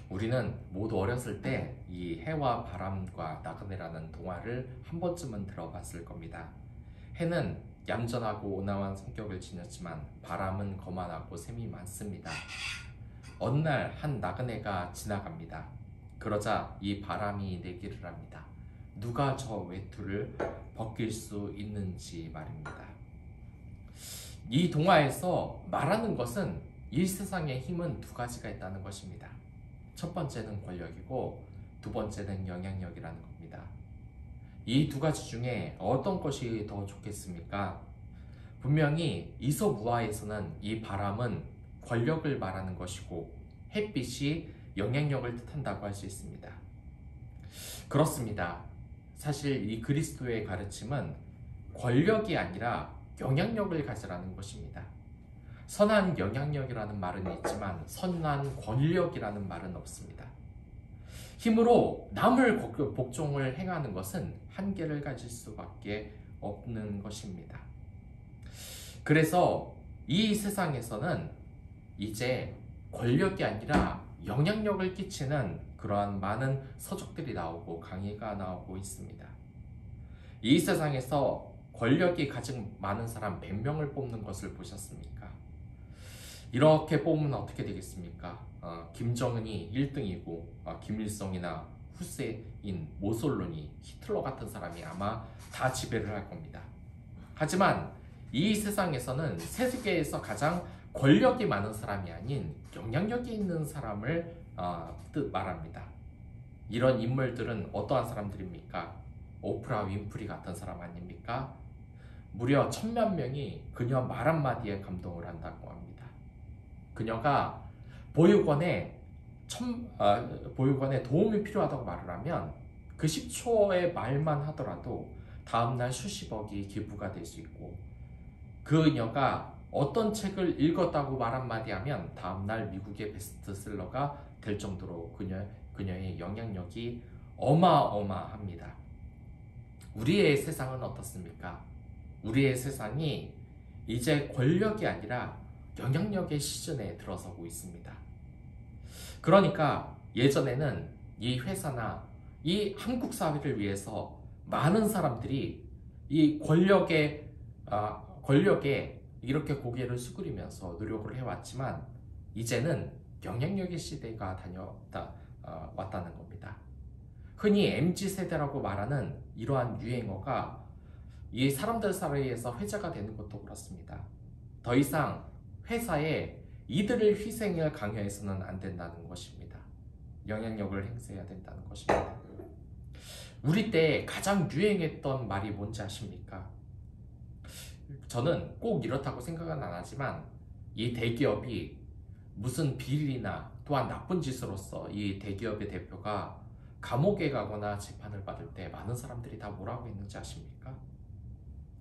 우리는 모두 어렸을 때 이 해와 바람과 나그네라는 동화를 한 번쯤은 들어봤을 겁니다. 해는 얌전하고 온화한 성격을 지녔지만 바람은 거만하고 셈이 많습니다. 어느 날 한 나그네가 지나갑니다. 그러자 이 바람이 내기를 합니다. 누가 저 외투를 벗길 수 있는지 말입니다. 이 동화에서 말하는 것은 이 세상의 힘은 두 가지가 있다는 것입니다. 첫 번째는 권력이고 두 번째는 영향력이라는 겁니다. 이 두 가지 중에 어떤 것이 더 좋겠습니까? 분명히 이솝우화에서는 이 바람은 권력을 말하는 것이고 햇빛이 영향력을 뜻한다고 할 수 있습니다. 그렇습니다. 사실 이 그리스도의 가르침은 권력이 아니라 영향력을 가지라는 것입니다. 선한 영향력이라는 말은 있지만 선한 권력이라는 말은 없습니다. 힘으로 남을 복종을 행하는 것은 한계를 가질 수밖에 없는 것입니다. 그래서 이 세상에서는 이제 권력이 아니라 영향력을 끼치는 그러한 많은 서적들이 나오고 강의가 나오고 있습니다. 이 세상에서 권력이 가장 많은 사람 100명을 뽑는 것을 보셨습니까? 이렇게 뽑으면 어떻게 되겠습니까? 김정은이 1등이고 김일성이나 후세인, 모솔로니, 히틀러 같은 사람이 아마 다 지배를 할 겁니다. 하지만 이 세상에서는 세계에서 가장 권력이 많은 사람이 아닌 영향력이 있는 사람을 말합니다. 이런 인물들은 어떠한 사람들입니까? 오프라 윈프리 같은 사람 아닙니까? 무려 1000만 명이 그녀 말 한마디에 감동을 한다고 합니다. 그녀가 보육원에 도움이 필요하다고 말을 하면 그 10초의 말만 하더라도 다음날 수십억이 기부가 될 수 있고, 그녀가 어떤 책을 읽었다고 말 한마디 하면 다음날 미국의 베스트셀러가 될 정도로 그녀의 영향력이 어마어마합니다. 우리의 세상은 어떻습니까? 우리의 세상이 이제 권력이 아니라 영향력의 시즌에 들어서고 있습니다. 그러니까 예전에는 이 회사나 이 한국 사회를 위해서 많은 사람들이 이 권력에 이렇게 고개를 수그리면서 노력을 해왔지만 이제는 영향력의 시대가 왔다는 겁니다. 흔히 MZ세대라고 말하는 이러한 유행어가 이 사람들 사이에서 회자가 되는 것도 그렇습니다. 더 이상 회사에 이들을 희생을 강요해서는 안 된다는 것입니다. 영향력을 행사해야 된다는 것입니다. 우리 때 가장 유행했던 말이 뭔지 아십니까? 저는 꼭 이렇다고 생각은 안 하지만 이 대기업이 무슨 비리나 또한 나쁜 짓으로서 이 대기업의 대표가 감옥에 가거나 재판을 받을 때 많은 사람들이 다 뭐라고 했는지 아십니까?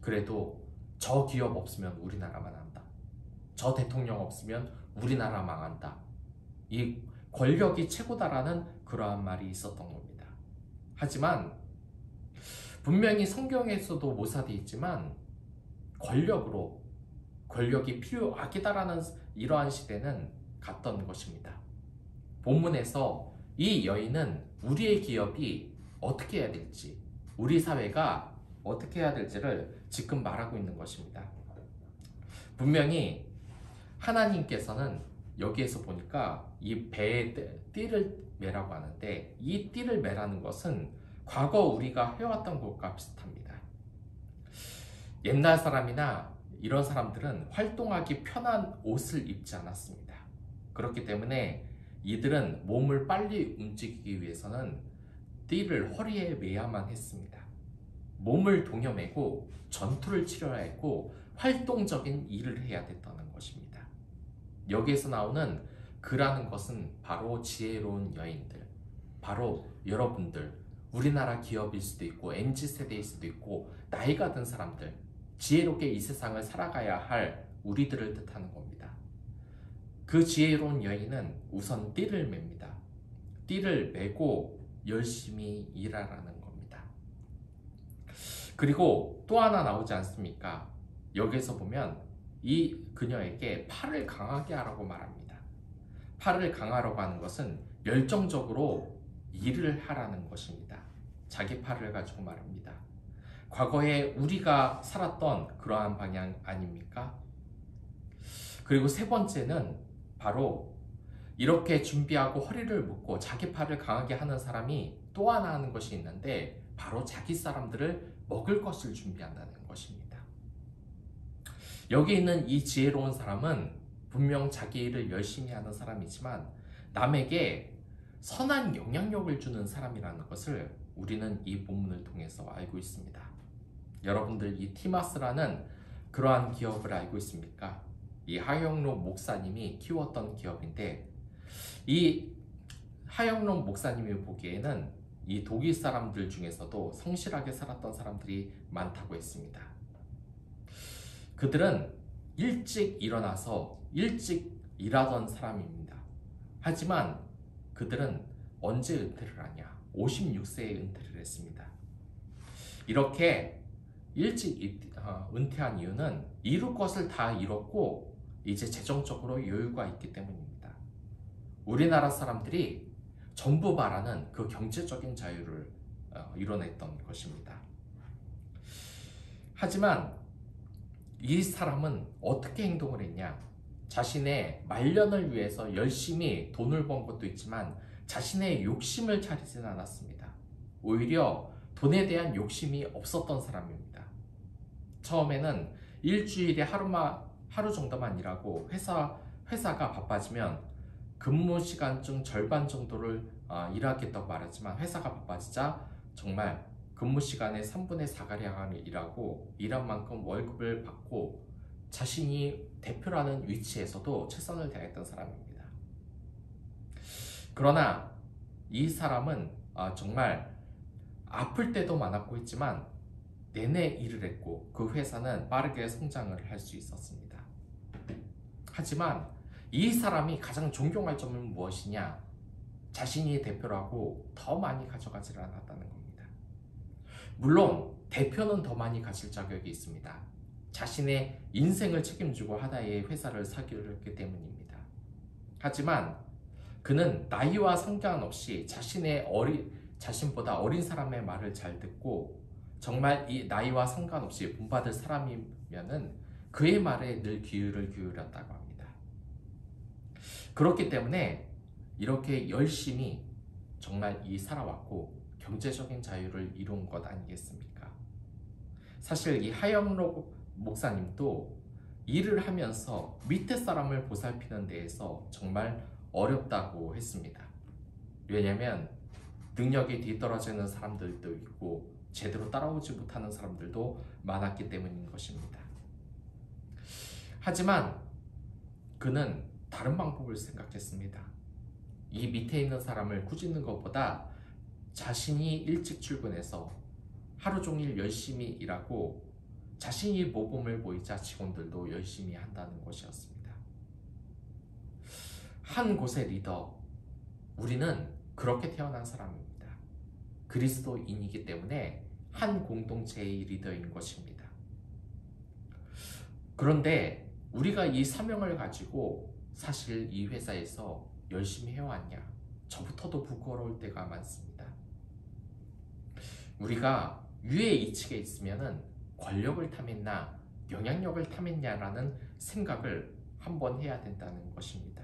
그래도 저 기업 없으면 우리나라 망한다. 저 대통령 없으면 우리나라 망한다. 이 권력이 최고다라는 그러한 말이 있었던 겁니다. 하지만 분명히 성경에서도 모사되어 있지만 권력이 필요하기다라는 이러한 시대는 갔던 것입니다. 본문에서 이 여인은 우리의 기업이 어떻게 해야 될지, 우리 사회가 어떻게 해야 될지를 지금 말하고 있는 것입니다. 분명히 하나님께서는 여기에서 보니까 이 배에 띠를 매라고 하는데, 이 띠를 매라는 것은 과거 우리가 해왔던 것과 비슷합니다. 옛날 사람이나 이런 사람들은 활동하기 편한 옷을 입지 않았습니다. 그렇기 때문에 이들은 몸을 빨리 움직이기 위해서는 띠를 허리에 매야만 했습니다. 몸을 동여매고 전투를 치러야 했고 활동적인 일을 해야 됐다는 것입니다. 여기에서 나오는 그라는 것은 바로 지혜로운 여인들, 바로 여러분들, 우리나라 기업일 수도 있고 MZ세대일 수도 있고 나이가 든 사람들, 지혜롭게 이 세상을 살아가야 할 우리들을 뜻하는 겁니다. 그 지혜로운 여인은 우선 띠를 맵니다. 띠를 메고 열심히 일하라는 겁니다. 그리고 또 하나 나오지 않습니까? 여기서 보면 이 그녀에게 팔을 강하게 하라고 말합니다. 팔을 강하라고 하는 것은 열정적으로 일을 하라는 것입니다. 자기 팔을 가지고 말합니다. 과거에 우리가 살았던 그러한 방향 아닙니까? 그리고 세 번째는 바로 이렇게 준비하고 허리를 묶고 자기 팔을 강하게 하는 사람이 또 하나 하는 것이 있는데 바로 자기 사람들을 먹을 것을 준비한다는 것입니다. 여기 있는 이 지혜로운 사람은 분명 자기 일을 열심히 하는 사람이지만 남에게 선한 영향력을 주는 사람이라는 것을 우리는 이 본문을 통해서 알고 있습니다. 여러분들 이 티마스라는 그러한 기업을 알고 있습니까? 이 하영록 목사님이 키웠던 기업인데 이 하영록 목사님이 보기에는 이 독일 사람들 중에서도 성실하게 살았던 사람들이 많다고 했습니다. 그들은 일찍 일어나서 일찍 일하던 사람입니다. 하지만 그들은 언제 은퇴를 하냐? 56세에 은퇴를 했습니다. 이렇게 일찍 은퇴한 이유는 이룰 것을 다 이뤘고 이제 재정적으로 여유가 있기 때문입니다. 우리나라 사람들이 전부 바라는 그 경제적인 자유를 이뤄냈던 것입니다. 하지만 이 사람은 어떻게 행동을 했냐? 자신의 말년을 위해서 열심히 돈을 번 것도 있지만 자신의 욕심을 차리지는 않았습니다. 오히려 돈에 대한 욕심이 없었던 사람입니다. 처음에는 일주일에 하루 정도만 일하고 회사가 바빠지면 근무 시간 중 절반 정도를 일하겠다고 말하지만 회사가 바빠지자 정말 근무 시간의 3분의 4가량을 일하고 일한 만큼 월급을 받고 자신이 대표라는 위치에서도 최선을 다했던 사람입니다. 그러나 이 사람은 정말 아플 때도 많았고 했지만 내내 일을 했고 그 회사는 빠르게 성장을 할 수 있었습니다. 하지만 이 사람이 가장 존경할 점은 무엇이냐? 자신이 대표라고 더 많이 가져가지 않았다는 겁니다. 물론 대표는 더 많이 가질 자격이 있습니다. 자신의 인생을 책임지고 하나의 회사를 사기했기 때문입니다. 하지만 그는 나이와 상관없이 자신보다 어린 사람의 말을 잘 듣고 정말 이 나이와 상관없이 본받을 사람이면은 그의 말에 늘 귀를 기울였다고 합니다. 그렇기 때문에 이렇게 열심히 정말 살아왔고 경제적인 자유를 이룬 것 아니겠습니까? 사실 이 하영록 목사님도 일을 하면서 밑에 사람을 보살피는 데에서 정말 어렵다고 했습니다. 왜냐하면 능력이 뒤떨어지는 사람들도 있고 제대로 따라오지 못하는 사람들도 많았기 때문인 것입니다. 하지만 그는 다른 방법을 생각했습니다. 이 밑에 있는 사람을 꾸짖는 것보다 자신이 일찍 출근해서 하루 종일 열심히 일하고 자신이 모범을 보이자 직원들도 열심히 한다는 것이었습니다. 한 곳의 리더, 우리는 그렇게 태어난 사람입니다. 그리스도인이기 때문에 한 공동체의 리더인 것입니다. 그런데 우리가 이 사명을 가지고 사실 이 회사에서 열심히 해왔냐? 저부터도 부끄러울 때가 많습니다. 우리가 위에 이측에 있으면은 권력을 탐했나 영향력을 탐했냐라는 생각을 한번 해야 된다는 것입니다.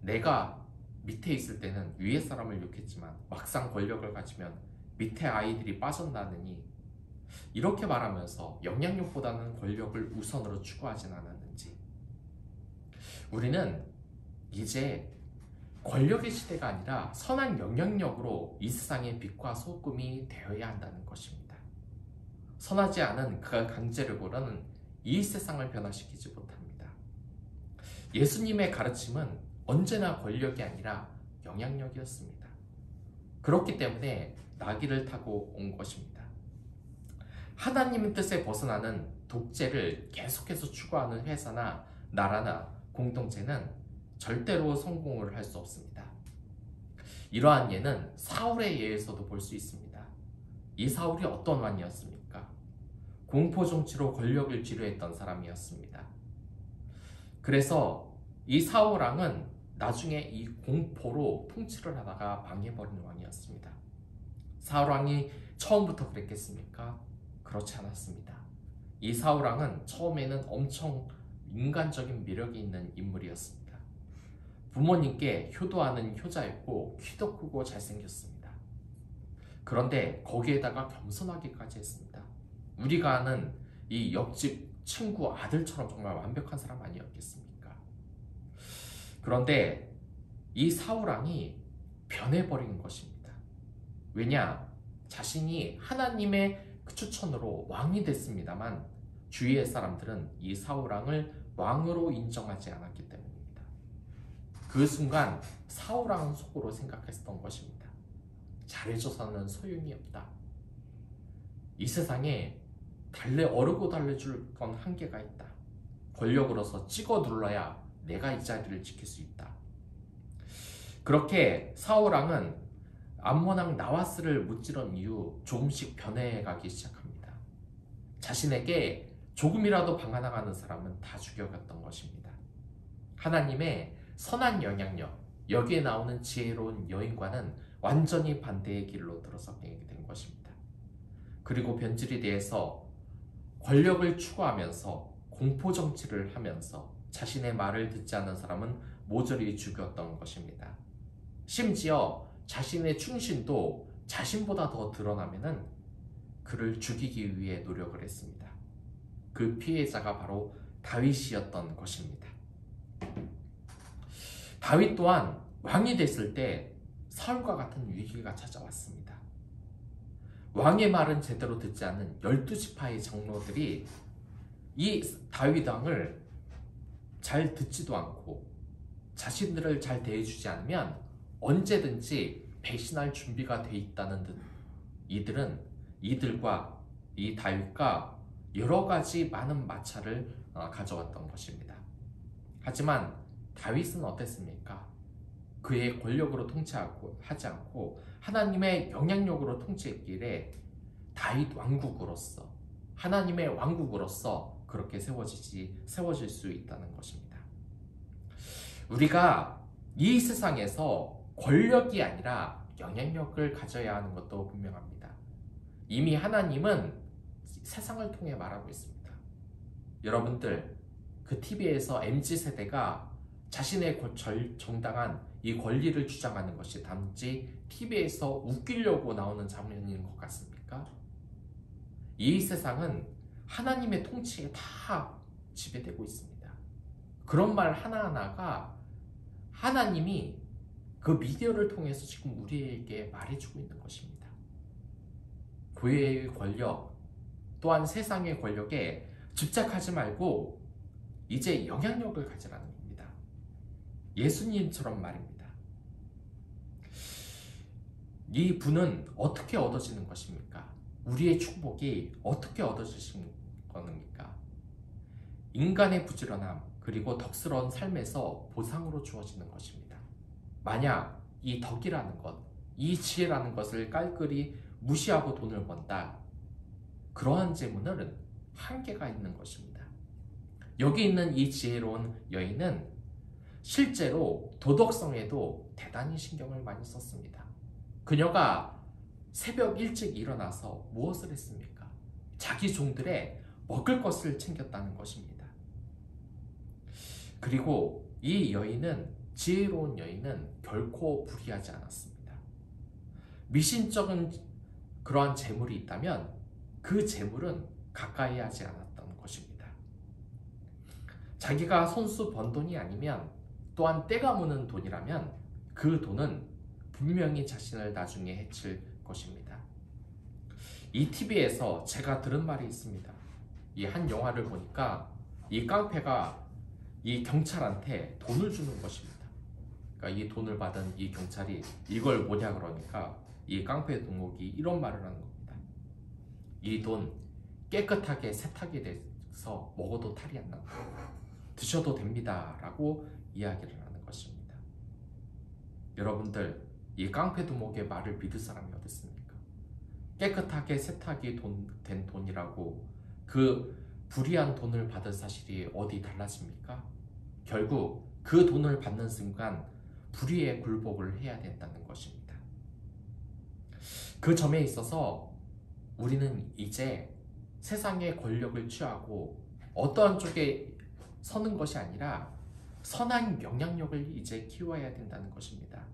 내가 밑에 있을 때는 위에 사람을 욕했지만 막상 권력을 가지면 밑에 아이들이 빠져나느니 이렇게 말하면서 영향력보다는 권력을 우선으로 추구하진 않았는지, 우리는 이제 권력의 시대가 아니라 선한 영향력으로 이 세상의 빛과 소금이 되어야 한다는 것입니다. 선하지 않은 그 강제력으로는 이 세상을 변화시키지 못합니다. 예수님의 가르침은 언제나 권력이 아니라 영향력이었습니다. 그렇기 때문에 나귀를 타고 온 것입니다. 하나님의 뜻에 벗어나는 독재를 계속해서 추구하는 회사나 나라나 공동체는 절대로 성공을 할 수 없습니다. 이러한 예는 사울의 예에서도 볼 수 있습니다. 이 사울이 어떤 왕이었습니까? 공포 정치로 권력을 지배했던 사람이었습니다. 그래서 이 사울왕은 나중에 이 공포로 통치를 하다가 망해버린 왕이었습니다. 사울 왕이 처음부터 그랬겠습니까? 그렇지 않았습니다. 이 사울 왕은 처음에는 엄청 인간적인 매력이 있는 인물이었습니다. 부모님께 효도하는 효자였고 키도 크고 잘생겼습니다. 그런데 거기에다가 겸손하기까지 했습니다. 우리가 아는 이 옆집 친구 아들처럼 정말 완벽한 사람 아니었겠습니까? 그런데 이 사울 왕이 변해버린 것입니다. 왜냐? 자신이 하나님의 추천으로 왕이 됐습니다만 주위의 사람들은 이 사울 왕을 왕으로 인정하지 않았기 때문입니다. 그 순간 사울 왕은 속으로 생각했던 것입니다. 잘해줘서는 소용이 없다. 이 세상에 어르고 달래줄 건 한계가 있다. 권력으로서 찍어 눌러야 내가 이 자리를 지킬 수 있다. 그렇게 사울 왕은 암몬 왕 나와스를 무찌른 이후 조금씩 변해가기 시작합니다. 자신에게 조금이라도 방해나가는 사람은 다 죽여갔던 것입니다. 하나님의 선한 영향력, 여기에 나오는 지혜로운 여인과는 완전히 반대의 길로 들어서게 된 것입니다. 그리고 변질이 대해서 권력을 추구하면서 공포정치를 하면서 자신의 말을 듣지 않는 사람은 모조리 죽였던 것입니다. 심지어 자신의 충신도 자신보다 더 드러나면은 그를 죽이기 위해 노력을 했습니다. 그 피해자가 바로 다윗이었던 것입니다. 다윗 또한 왕이 됐을 때 사울과 같은 위기가 찾아왔습니다. 왕의 말은 제대로 듣지 않는 12지파의 장로들이 이 다윗 왕을 잘 듣지도 않고 자신들을 잘 대해주지 않으면 언제든지 배신할 준비가 돼 있다는 듯 이들과 이 다윗과 여러 가지 많은 마찰을 가져왔던 것입니다. 하지만 다윗은 어땠습니까? 그의 권력으로 통치하지 않고 하나님의 영향력으로 통치했기에 다윗 왕국으로서 하나님의 왕국으로서 그렇게 세워질 수 있다는 것입니다. 우리가 이 세상에서 권력이 아니라 영향력을 가져야 하는 것도 분명합니다. 이미 하나님은 세상을 통해 말하고 있습니다. 여러분들, 그 TV에서 MZ세대가 자신의 정당한 이 권리를 주장하는 것이 단지 TV에서 웃기려고 나오는 장면인 것 같습니까? 이 세상은 하나님의 통치에 다 지배되고 있습니다. 그런 말 하나하나가 하나님이 그 미디어를 통해서 지금 우리에게 말해주고 있는 것입니다. 교회의 권력 또한 세상의 권력에 집착하지 말고 이제 영향력을 가지라는 겁니다. 예수님처럼 말입니다. 이 분은 어떻게 얻어지는 것입니까? 우리의 축복이 어떻게 얻어지신 겁니까? 인간의 부지런함 그리고 덕스러운 삶에서 보상으로 주어지는 것입니다. 만약 이 덕이라는 것, 이 지혜라는 것을 깔끔히 무시하고 돈을 번다. 그러한 재물은 한계가 있는 것입니다. 여기 있는 이 지혜로운 여인은 실제로 도덕성에도 대단히 신경을 많이 썼습니다. 그녀가 새벽 일찍 일어나서 무엇을 했습니까? 자기 종들의 먹을 것을 챙겼다는 것입니다. 그리고 이 지혜로운 여인은 결코 불의하지 않았습니다. 미신적인 그러한 재물이 있다면 그 재물은 가까이 하지 않았던 것입니다. 자기가 손수 번 돈이 아니면 또한 때가 무는 돈이라면 그 돈은 분명히 자신을 나중에 해칠 것입니다. 이 TV에서 제가 들은 말이 있습니다. 이 한 영화를 보니까 이 깡패가 이 경찰한테 돈을 주는 것입니다. 그러니까 이 돈을 받은 이 경찰이 이걸 뭐냐 그러니까 이 깡패 동목이 이런 말을 하는 겁니다. 이 돈 깨끗하게 세탁이 돼서 먹어도 탈이 안 난다. 드셔도 됩니다. 라고 이야기를 하는 것입니다. 여러분들, 이 깡패 두목의 말을 믿을 사람이 어디 있습니까? 깨끗하게 세탁이 된 돈이라고 그 불의한 돈을 받은 사실이 어디 달라집니까? 결국 그 돈을 받는 순간 불의의 굴복을 해야 된다는 것입니다. 그 점에 있어서 우리는 이제 세상의 권력을 취하고 어떠한 쪽에 서는 것이 아니라 선한 영향력을 이제 키워야 된다는 것입니다.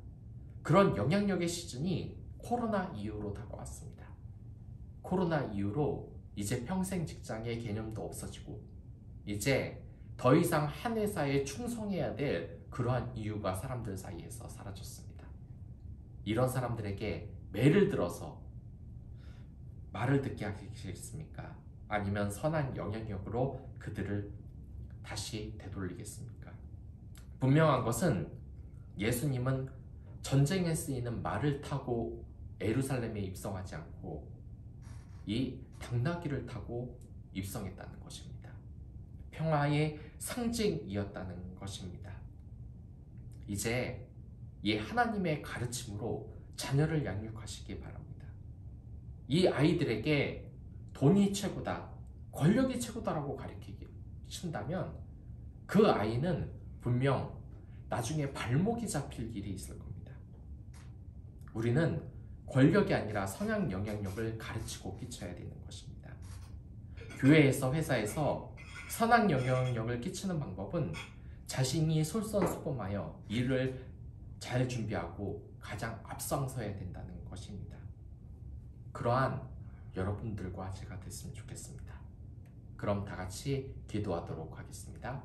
그런 영향력의 시즌이 코로나 이후로 다가왔습니다. 코로나 이후로 이제 평생 직장의 개념도 없어지고 이제 더 이상 한 회사에 충성해야 될 그러한 이유가 사람들 사이에서 사라졌습니다. 이런 사람들에게 매를 들어서 말을 듣게 하시겠습니까? 아니면 선한 영향력으로 그들을 다시 되돌리겠습니까? 분명한 것은 예수님은 전쟁에 쓰이는 말을 타고 예루살렘에 입성하지 않고 이 당나귀를 타고 입성했다는 것입니다. 평화의 상징이었다는 것입니다. 이제 이 하나님의 가르침으로 자녀를 양육하시기 바랍니다. 이 아이들에게 돈이 최고다, 권력이 최고다라고 가르치신다면 그 아이는 분명 나중에 발목이 잡힐 일이 있을 겁니다. 우리는 권력이 아니라 성향 영향력을 가르치고 끼쳐야 되는 것입니다. 교회에서, 회사에서 선한 영향력을 끼치는 방법은 자신이 솔선수범하여 일을 잘 준비하고 가장 앞장서야 된다는 것입니다. 그러한 여러분들과 제가 됐으면 좋겠습니다. 그럼 다 같이 기도하도록 하겠습니다.